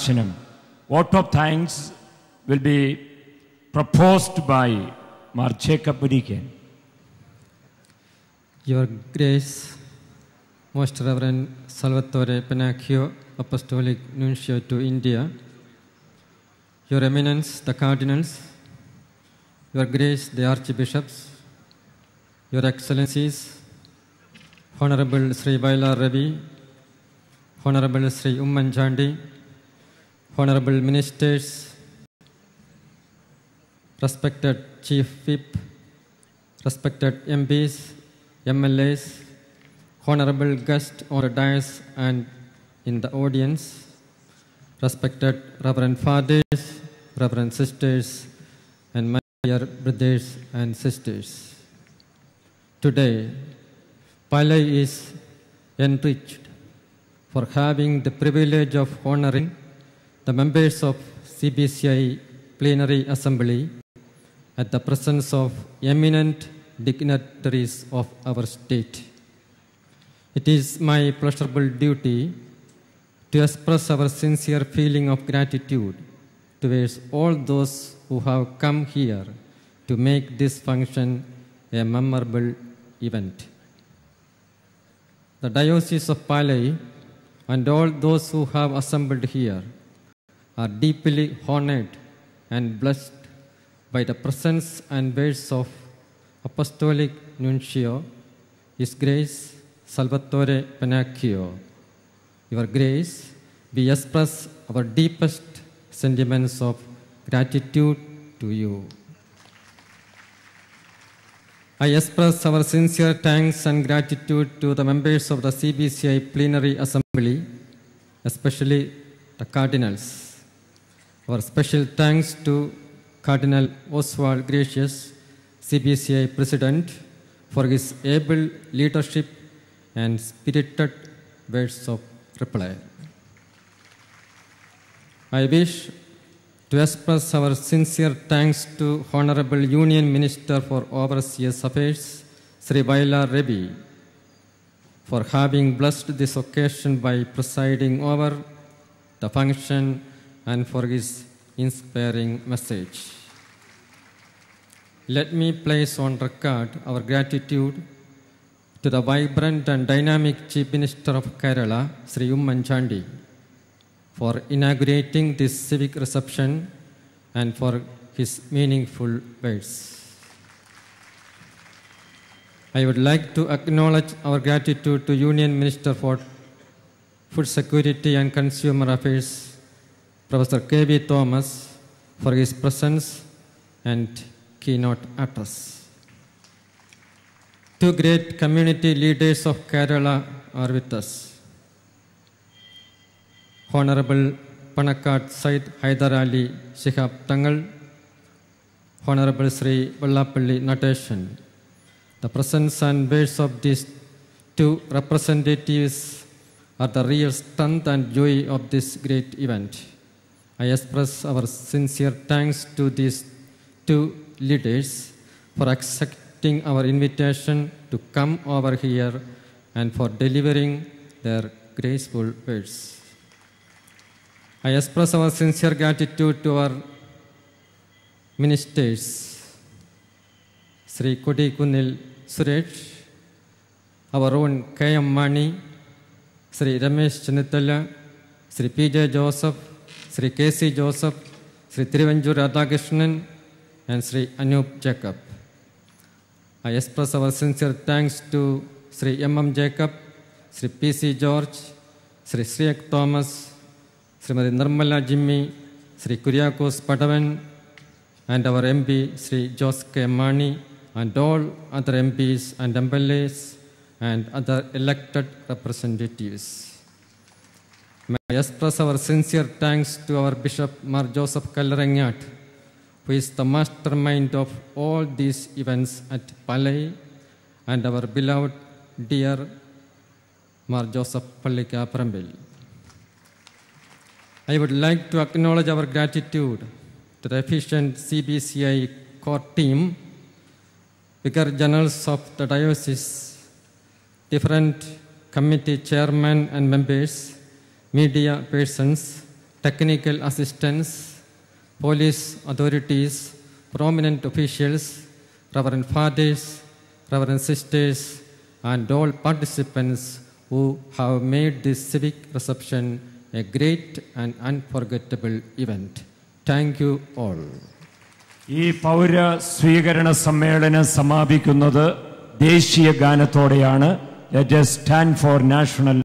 Vote of thanks will be proposed by Mar Jacob Budiken. Your Grace, Most Reverend Salvatore Pennacchio, Apostolic Nuncio to India, Your Eminence, the Cardinals, Your Grace, the Archbishops, Your Excellencies, Honorable Sri Bailar Ravi, Honorable Sri Ummanchandi, Honorable Ministers, respected Chief Whip, respected MPs, MLAs, Honorable guests on the dais and in the audience, respected Reverend Fathers, Reverend Sisters, and my dear brothers and sisters. Today, Palai is enriched for having the privilege of honoring the members of CBCI Plenary Assembly at the presence of eminent dignitaries of our state. It is my pleasurable duty to express our sincere feeling of gratitude towards all those who have come here to make this function a memorable event. The Diocese of Palai and all those who have assembled here are deeply honored and blessed by the presence and words of Apostolic Nuncio, His Grace Salvatore Pennacchio. Your Grace, we express our deepest sentiments of gratitude to you. I express our sincere thanks and gratitude to the members of the CBCI Plenary Assembly, especially the Cardinals. Our special thanks to Cardinal Oswald Gracious, CBCI President, for his able leadership and spirited words of reply. I wish to express our sincere thanks to Honorable Union Minister for Overseas Affairs, Sri Bailar Ravi, for having blessed this occasion by presiding over the function and for his inspiring message. Let me place on record our gratitude to the vibrant and dynamic Chief Minister of Kerala, Sri Ummanchandi, for inaugurating this civic reception and for his meaningful words. I would like to acknowledge our gratitude to Union Minister for Food Security and Consumer Affairs, Professor K.V. Thomas, for his presence and keynote address. Two great community leaders of Kerala are with us. Honorable Panakkad Said Haidar Ali Shihab Tangal, Honorable Sri Vallapalli Nateshan. The presence and words of these two representatives are the real strength and joy of this great event. I express our sincere thanks to these two leaders for accepting our invitation to come over here and for delivering their graceful words. I express our sincere gratitude to our ministers, Sri Kodikunil Suresh, our own K.M. Mani, Sri Ramesh Chennithalla, Sri P.J. Joseph, Sri K.C. Joseph, Sri Thiruvanjur Radhakrishnan, and Sri Anup Jacob. I express our sincere thanks to Sri M.M. Jacob, Sri P.C. George, Sri Sriyak Thomas, Srimati Nirmala Jimmy, Sri Kuriakos Padavan, and our MP Sri Jose K. Mani, and all other MPs and MLAs and other elected representatives. May I express our sincere thanks to our Bishop Mar Joseph Kallaranghat, who is the mastermind of all these events at Palai, and our beloved dear Mar Joseph Pallikaparambil. I would like to acknowledge our gratitude to the efficient CBCI core team, Vicar Generals of the Diocese, different committee chairmen and members, media persons, technical assistants, police authorities, prominent officials, Reverend Fathers, Reverend Sisters, and all participants who have made this civic reception a great and unforgettable event. Thank you all. ഈ പൗര സ്വീകരണ സമ്മേളനം സമാപിക്കുന്നത് ദേശീയ ഗാനത്തോടെയാണ്. Let us stand for national